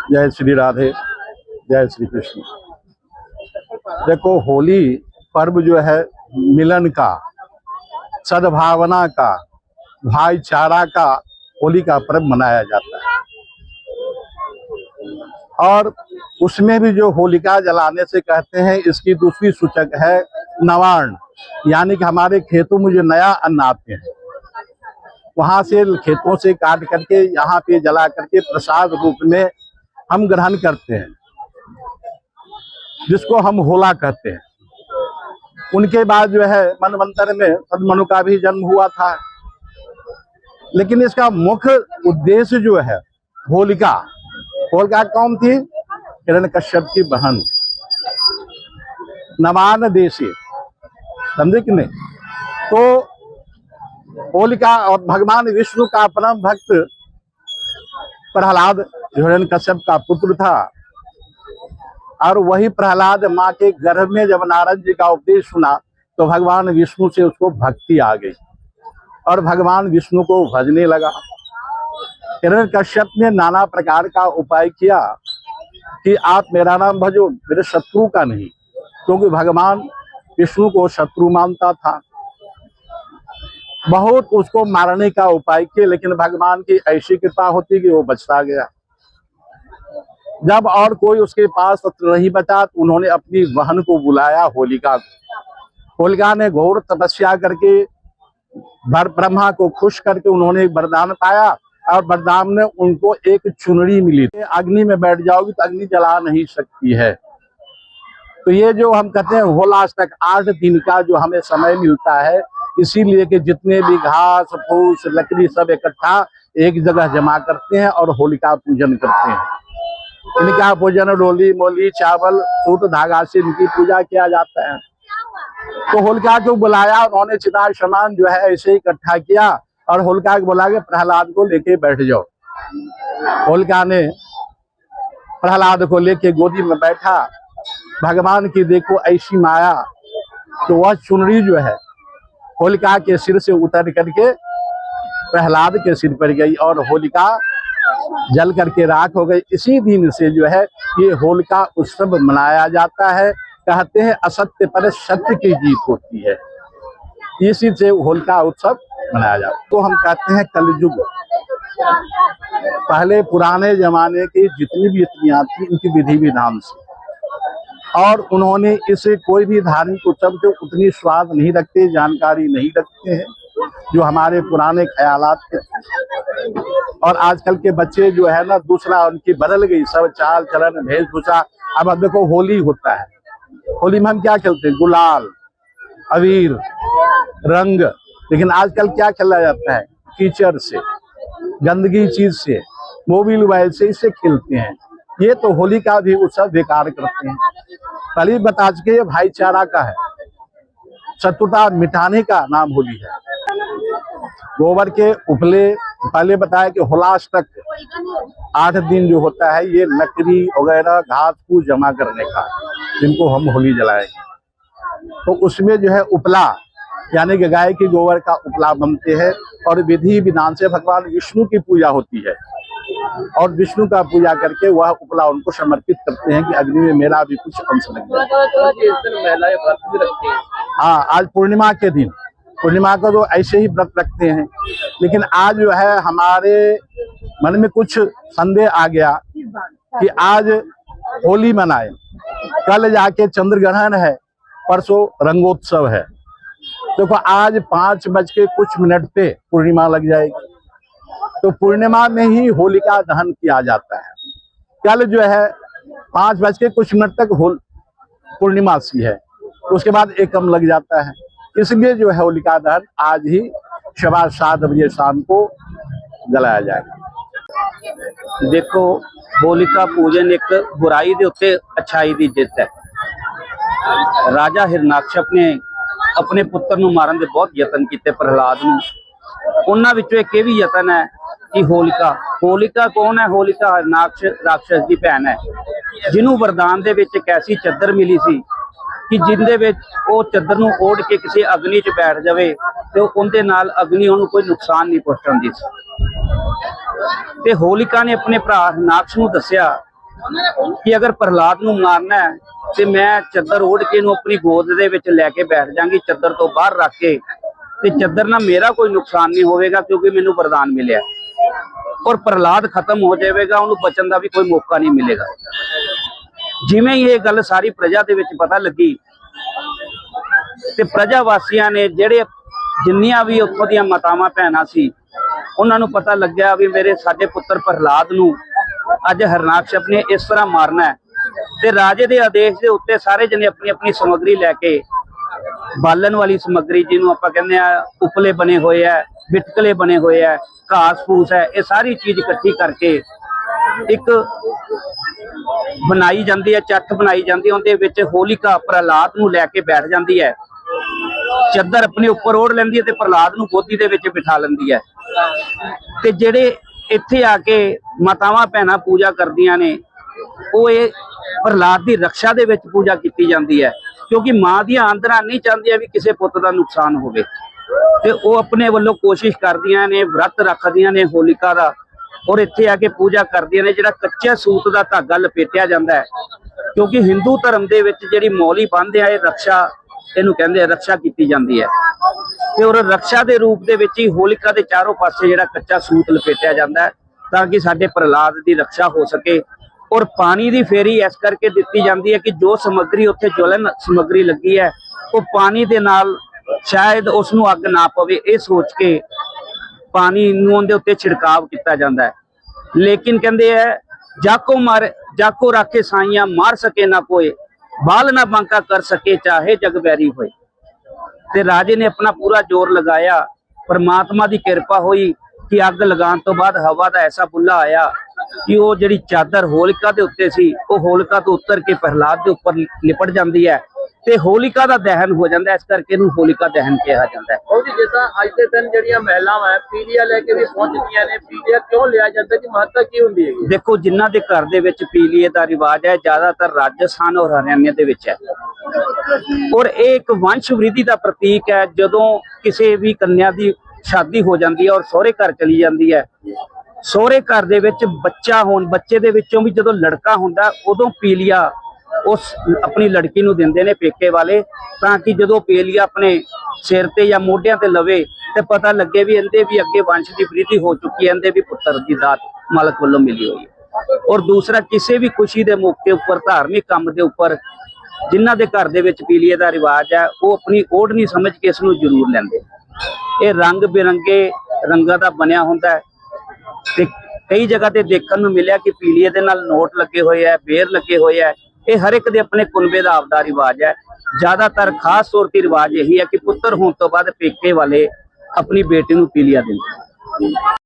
जय श्री राधे, जय श्री कृष्ण। देखो, होली पर्व जो है मिलन का, सद्भावना का, भाईचारा का होली का पर्व मनाया जाता है। और उसमें भी जो होलिका जलाने से कहते हैं, इसकी दूसरी सूचक है नवार्ण, यानी कि हमारे खेतों में जो नया अन्न आते हैं वहां से खेतों से काट करके यहाँ पे जला करके प्रसाद रूप में हम ग्रहण करते हैं, जिसको हम होला कहते हैं। उनके बाद जो है मनवंतर में सदमनु का भी जन्म हुआ था। लेकिन इसका मुख्य उद्देश्य जो है होलिका कौन थी? हिरण्यकश्यप की बहन नवान देशी, समझे कि नहीं? तो होलिका और भगवान विष्णु का परम भक्त प्रहलाद हिरण्यकश्यप का पुत्र था, और वही प्रहलाद माँ के गर्भ में जब नारद जी का उपदेश सुना तो भगवान विष्णु से उसको भक्ति आ गई और भगवान विष्णु को भजने लगा। हिरण्यकश्यप ने नाना प्रकार का उपाय किया कि आप मेरा नाम भजो, मेरे शत्रु का नहीं, क्योंकि भगवान विष्णु को शत्रु मानता था। बहुत उसको मारने का उपाय किए, लेकिन भगवान की ऐसी कृपा होती कि वो बचता गया। जब और कोई उसके पास अस्त्र नहीं बचा तो उन्होंने अपनी बहन को बुलाया, होलिका को। होलिका ने घोर तपस्या करके ब्रह्मा को खुश करके उन्होंने एक वरदान पाया, और वरदान में उनको एक चुनरी मिली। अग्नि में बैठ जाओगी तो अग्नि जला नहीं सकती है। तो ये जो हम कहते हैं होलाष्टक, 8 दिन का जो हमें समय मिलता है, इसीलिए कि जितने भी घास फूस लकड़ी सब इकट्ठा एक जगह जमा करते हैं और होलिका पूजन करते हैं। इनका पूजन डोली मोली चावल सूत धागा से इनकी पूजा किया जाता है। तो होलिका को बुलाया, उन्होंने चिता सामान जो है ऐसे इकट्ठा किया और होलिका को बुला के प्रहलाद को लेके बैठ जाओ। होलिका ने प्रहलाद को लेके गोदी में बैठा। भगवान की देखो ऐसी माया, तो वह चुनरी जो है होलिका के सिर से उतर करके प्रहलाद के सिर पर गई और होलिका जल करके राख हो गई। इसी दिन से जो है ये होलिका उत्सव मनाया जाता है। कहते हैं असत्य पर सत्य की जीत होती है, इसी से होलिका उत्सव मनाया जाता है। तो हम कहते हैं कलयुग। पहले पुराने जमाने की जितनी भी स्त्रियां थी, इनकी विधि विधान से, और उन्होंने इसे कोई भी धार्मिक उत्सव से उतनी स्वाद नहीं रखते, जानकारी नहीं रखते हैं जो हमारे पुराने ख्यालात थे। और आजकल के बच्चे जो है ना, दूसरा उनकी बदल गई सब चाल चलन वेशभूषा। अब देखो होली होता है, होली में हम क्या खेलते हैं? गुलाल, अबीर, रंग। लेकिन आजकल क्या खेला जाता है? कीचड़ से, गंदगी चीज से, मोबाइल मोबाइल से, इससे खेलते हैं। ये तो होली का भी उत्सव बेकार करते हैं। पहले बता चुके ये भाईचारा का है, शत्रुता मिटाने का नाम होली है। गोबर के उपले, पहले बताया कि होलाष्टक 8 दिन जो होता है, ये लकड़ी वगैरह घास फूस जमा करने का, जिनको हम होली जलाएंगे। तो उसमें जो है उपला, यानी कि गाय की गोबर का उपला बनते हैं, और विधि विधान से भगवान विष्णु की पूजा होती है, और विष्णु का पूजा करके वह उपला उनको समर्पित करते हैं कि अग्नि में मेरा भी कुछ अंश लग जाए। हाँ, आज पूर्णिमा के दिन, पूर्णिमा को तो ऐसे ही व्रत रखते हैं। लेकिन आज जो है हमारे मन में कुछ संदेह आ गया कि आज होली मनाए, कल जाके चंद्र ग्रहण है, परसों रंगोत्सव है। देखो आज 5:00 पे पूर्णिमा लग जाएगी, तो पूर्णिमा में ही होलिका दहन किया जाता है। कल जो है 5:00 तक पूर्णिमा सी है, उसके बाद एकम लग जाता है। इसलिए जो है होलिका दहन आज ही 7:15 बजे शाम को जलाया जाएगा। देखो, होलिका पूजन एक बुराई के उत्ते अच्छाई की जित है। राजा हिरणाकश्यप ने अपने पुत्र नूं मारन दे बहुत यतन किए प्रहलाद नूं। उन्हां विचों एक भी यतन है कि होलिका कौन है? होलिका राक्षस की भैन है, जिन्हों वरदान दे विच एक ऐसी चद्दर मिली सी कि जिंदे विच वो चद्दर नूं ओढ़ के किसी अग्नि च बैठ जावे तो उनके नाल अग्नि उन्हें कोई नुकसान नहीं पहुंचाती सी। ते होलिका ने अपने भरा हिरणाकश नूं दस्सिया ਕਿ ਅਗਰ ਪ੍ਰਹਲਾਦ ਨੂੰ ਮਾਰਨਾ ਹੈ ਤੇ ਮੈਂ ਚੱਦਰ ਓढ़ ਕੇ ਇਹਨੂੰ ਆਪਣੀ ਗੋਦ ਦੇ ਵਿੱਚ ਲੈ ਕੇ ਬੈਠ ਜਾਾਂਗੀ, ਚੱਦਰ ਤੋਂ ਬਾਹਰ ਰੱਖ ਕੇ, ਤੇ ਚੱਦਰ ਨਾਲ ਮੇਰਾ ਕੋਈ ਨੁਕਸਾਨ ਨਹੀਂ ਹੋਵੇਗਾ ਕਿਉਂਕਿ ਮੈਨੂੰ ਵਰਦਾਨ ਮਿਲਿਆ, ਔਰ ਪ੍ਰਹਲਾਦ ਖਤਮ ਹੋ ਜਾਵੇਗਾ, ਉਹਨੂੰ ਬਚਣ ਦਾ ਵੀ ਕੋਈ ਮੌਕਾ ਨਹੀਂ ਮਿਲੇਗਾ। ਜਿਵੇਂ ਹੀ ਇਹ ਗੱਲ ਸਾਰੀ ਪ੍ਰਜਾ ਦੇ ਵਿੱਚ ਪਤਾ ਲੱਗੀ ਤੇ ਪ੍ਰਜਾ ਵਾਸੀਆਂ ਨੇ, ਜਿਹੜੇ ਜਿੰਨੀਆਂ ਵੀ ਉੱਥੋਂ ਦੀਆਂ ਮਾਤਾਵਾਂ ਭੈਣਾਂ ਸੀ, ਉਹਨਾਂ ਨੂੰ ਪਤਾ ਲੱਗਿਆ ਵੀ ਸਾਡੇ ਪੁੱਤਰ ਪ੍ਰਹਲਾਦ ਨੂੰ ਅੱਜ ਹਰਨਾਕਸ਼ਪ ਨੇ ਇਸ ਤਰ੍ਹਾਂ ਮਾਰਨਾ ਹੈ। ਤੇ ਰਾਜੇ ਦੇ ਆਦੇਸ਼ ਦੇ ਉੱਤੇ ਸਾਰੇ ਜਣੇ ਆਪਣੀ ਆਪਣੀ ਸਮੱਗਰੀ ਲੈ ਕੇ, ਬਾਲਣ ਵਾਲੀ ਸਮੱਗਰੀ ਜਿਹਨੂੰ ਆਪਾਂ ਕਹਿੰਦੇ ਆ, ਉਪਲੇ ਬਣੇ ਹੋਏ ਆ, ਬਿਟਕਲੇ ਬਣੇ ਹੋਏ ਆ, ਘਾਸ ਫੂਸ ਹੈ, ਇਹ ਸਾਰੀ ਚੀਜ਼ ਇਕੱਠੀ ਕਰਕੇ ਇੱਕ ਬਣਾਈ ਜਾਂਦੀ ਹੈ, ਚੱਠ ਬਣਾਈ ਜਾਂਦੀ ਹੈ। ਉਹਦੇ ਵਿੱਚ ਹੋਲਿਕਾ ਪ੍ਰਹਲਾਦ ਨੂੰ ਲੈ ਕੇ ਬੈਠ ਜਾਂਦੀ ਹੈ, ਚੱਦਰ ਆਪਣੇ ਉੱਪਰ ਓढ़ ਲੈਂਦੀ ਹੈ ਤੇ ਪ੍ਰਹਲਾਦ ਨੂੰ ਗੋਦੀ ਦੇ ਵਿੱਚ ਬਿਠਾ ਲੈਂਦੀ ਹੈ। ਤੇ ਜਿਹੜੇ ਇੱਥੇ ਆ ਕੇ ਮਾਤਾਵਾਂ ਭੈਣਾਂ ਪੂਜਾ ਕਰਦੀਆਂ ਨੇ, ਉਹ ਇਹ ਪ੍ਰਹਲਾਦ ਦੀ ਰੱਖਿਆ ਦੇ ਵਿੱਚ ਪੂਜਾ ਕੀਤੀ ਜਾਂਦੀ ਹੈ, ਕਿਉਂਕਿ ਮਾਂ ਦੀਆਂ ਆਂਦਰਾਂ ਨਹੀਂ ਚਾਹੁੰਦੀਆਂ ਵੀ ਕਿਸੇ ਪੁੱਤ ਦਾ ਨੁਕਸਾਨ ਹੋਵੇ, ਤੇ ਉਹ ਆਪਣੇ ਵੱਲੋਂ ਕੋਸ਼ਿਸ਼ ਕਰਦੀਆਂ ਨੇ, ਵਰਤ ਰੱਖਦੀਆਂ ਨੇ ਹੋਲਿਕਾ ਦਾ, ਔਰ ਇੱਥੇ ਆ ਕੇ ਪੂਜਾ ਕਰਦੀਆਂ ਨੇ। ਜਿਹੜਾ ਕੱਚੇ ਸੂਤ ਦਾ ਧਾਗਾ ਲਪੇਟਿਆ ਜਾਂਦਾ ਹੈ, ਕਿਉਂਕਿ ਹਿੰਦੂ ਧਰਮ ਦੇ ਵਿੱਚ ਜਿਹੜੀ ਮੌਲੀ ਬੰਨ੍ਹਦੇ ਆ, ਇਹ ਰੱਖਿਆ ਇਹਨੂੰ ਕਹਿੰਦੇ ਆ, ਰੱਖਿਆ ਕੀਤੀ ਜਾਂਦੀ ਹੈ। ਤੇ ਔਰ ਰੱਖਿਆ ਦੇ ਰੂਪ ਦੇ ਵਿੱਚ ਹੀ ਹੋਲਿਕਾ ਦੇ ਚਾਰੋਂ ਪਾਸੇ ਜਿਹੜਾ ਕੱਚਾ ਸੂਤ ਲਪੇਟਿਆ ਜਾਂਦਾ ਹੈ, ਤਾਂ ਕਿ ਸਾਡੇ ਪ੍ਰਹਲਾਦ ਦੀ ਰੱਖਿਆ ਹੋ ਸਕੇ। ਔਰ ਪਾਣੀ ਦੀ ਫੇਰੀ ਇਸ ਕਰਕੇ ਦਿੱਤੀ ਜਾਂਦੀ ਹੈ ਕਿ ਜੋ ਸਮੱਗਰੀ ਉੱਥੇ ਜਵਲਨ ਸਮੱਗਰੀ ਲੱਗੀ ਹੈ, ਉਹ ਪਾਣੀ ਦੇ ਨਾਲ ਸ਼ਾਇਦ ਉਸ ਨੂੰ ਅੱਗ ਨਾ ਪਵੇ, ਇਹ ਸੋਚ ਕੇ ਪਾਣੀ ਨੂੰ ਉਹਦੇ ਉੱਤੇ ਛਿੜਕਾਵ ਕੀਤਾ ਜਾਂਦਾ ਹੈ। ਲੇਕਿਨ ਕਹਿੰਦੇ ਹੈ, ਜਾਕੋ ਰਾਖੇ ਸਾਈਆਂ ਮਾਰ ਸਕੇ ਨਾ ਕੋਏ, ਬਾਲ ਨਾ ਬਾਂਕਾ ਕਰ ਸਕੇ ਚਾਹੇ ਜਗ ਬੈਰੀ ਹੋਏ। ਤੇ ਰਾਜੇ ਨੇ ਆਪਣਾ ਪੂਰਾ ਜ਼ੋਰ ਲਗਾਇਆ, ਪਰਮਾਤਮਾ ਦੀ ਕਿਰਪਾ ਹੋਈ ਕਿ ਅੱਗ ਲਗਾਉਣ ਤੋਂ ਬਾਅਦ ਹਵਾ ਦਾ ਐਸਾ ਬੁੱਲਾ ਆਇਆ ਕਿ ਉਹ ਜਿਹੜੀ ਚਾਦਰ ਹੋਲਿਕਾ ਦੇ ਉੱਤੇ ਸੀ, ਉਹ ਹੋਲਿਕਾ ਤੋਂ ਉਤਰ ਕੇ ਪ੍ਰਹਲਾਦ ਦੇ ਉੱਪਰ ਲਿਪਟ ਜਾਂਦੀ ਹੈ ਤੇ ਹੋਲਿਕਾ ਦਾ ਦਹਨ ਹੋ ਜਾਂਦਾ। ਇਸ ਕਰਕੇ ਇਹਨੂੰ ਹੋਲਿਕਾ ਦਹਨ ਕਿਹਾ ਜਾਂਦਾ ਹੈ। ਉਹ ਜੀ ਜਿੱਦਾਂ ਅੱਜ ਦੇ ਦਿਨ ਜਿਹੜੀਆਂ ਮਹਿਲਾਵਾਂ ਹੈ ਪੀਲੀਆ ਲੈ ਕੇ ਵੀ ਪਹੁੰਚਦੀਆਂ ਨੇ, ਪੀਲੀਆ ਕਿਉਂ ਲਿਆ ਜਾਂਦਾ, ਕਿ ਮਹੱਤਤਾ ਕੀ ਹੁੰਦੀ ਹੈ? ਦੇਖੋ, ਜਿਨ੍ਹਾਂ ਦੇ ਘਰ ਦੇ ਵਿੱਚ ਪੀਲੀਏ ਦਾ ਰਿਵਾਜ ਹੈ, ਜ਼ਿਆਦਾਤਰ ਰਾਜਸਥਾਨ ਔਰ ਹਰਿਆਣਾ ਦੇ ਵਿੱਚ ਹੈ, ਔਰ ਇਹ ਇੱਕ ਵੰਸ਼ ਵ੍ਰਿਧੀ ਦਾ ਪ੍ਰਤੀਕ ਹੈ। ਜਦੋਂ ਕਿਸੇ ਵੀ ਕੰਨਿਆ ਦੀ ਸ਼ਾਦੀ ਹੋ ਜਾਂਦੀ ਹੈ ਔਰ ਸਹੁਰੇ ਘਰ ਚਲੀ ਜਾਂਦੀ ਹੈ, ਸਹੁਰੇ ਘਰ ਦੇ ਵਿੱਚ ਬੱਚੇ ਦੇ ਵਿੱਚੋਂ ਵੀ ਜਦੋਂ ਲੜਕਾ ਹੁੰਦਾ, ਉਦੋਂ ਪੀਲੀਆ ਉਸ ਆਪਣੀ ਲੜਕੀ ਨੂੰ ਦਿੰਦੇ ਨੇ ਪੇਕੇ ਵਾਲੇ, ਤਾਂ ਕਿ ਜਦੋਂ ਪੀਲੀਆ ਆਪਣੇ ਸਿਰ ਤੇ ਜਾਂ ਮੋਢਿਆਂ ਤੇ ਲਵੇ ਤੇ ਪਤਾ ਲੱਗੇ ਵੀ ਇਹਦੇ ਵੀ ਅੱਗੇ ਵੰਸ਼ ਦੀ ਵ੍ਰਿਧੀ ਹੋ ਚੁੱਕੀ ਹੈ, ਇਹਦੇ ਵੀ ਪੁੱਤਰ ਦੀ ਦਾਤ ਮਾਲਕ ਵੱਲੋਂ ਮਿਲੀ ਹੋਈ ਹੈ। ਔਰ ਦੂਸਰਾ, ਕਿਸੇ ਵੀ ਖੁਸ਼ੀ ਦੇ ਮੌਕੇ ਉੱਪਰ, ਧਾਰਮਿਕ ਕੰਮ ਦੇ ਉੱਪਰ, ਜਿਨ੍ਹਾਂ ਦੇ ਘਰ ਦੇ ਵਿੱਚ ਪੀਲੀਏ ਦਾ ਰਿਵਾਜ ਹੈ, ਉਹ ਆਪਣੀ ਓढ़ਣੀ ਸਮਝ ਕੇ ਇਸ ਨੂੰ ਜ਼ਰੂਰ ਲੈਂਦੇ। ਇਹ ਰੰਗ ਬਿਰੰਗੇ ਰੰਗਾਂ ਦਾ ਬਣਿਆ ਹੁੰਦਾ ਹੈ ਤੇ ਕਈ ਜਗ੍ਹਾ ਤੇ ਦੇਖਣ ਨੂੰ ਮਿਲਿਆ ਕਿ ਪੀਲੀਏ ਦੇ ਨਾਲ ਨੋਟ ਲੱਗੇ ਹੋਏ ਆ, ਬੇਰ ਲੱਗੇ ਹੋਏ ਆ। ਇਹ ਹਰ ਇੱਕ ਦੇ ਆਪਣੇ ਕੁਨਬੇ ਦਾ ਆਪਦਾ ਰਿਵਾਜ ਹੈ। ਜ਼ਿਆਦਾਤਰ ਖਾਸ ਤੌਰ ਤੇ ਰਿਵਾਜ ਇਹੀ ਹੈ ਕਿ ਪੁੱਤਰ ਹੋਣ ਤੋਂ ਬਾਅਦ ਪੇਕੇ ਵਾਲੇ ਆਪਣੀ ਬੇਟੀ ਨੂੰ ਪੀਲੀਆ ਦਿੰਦੇ।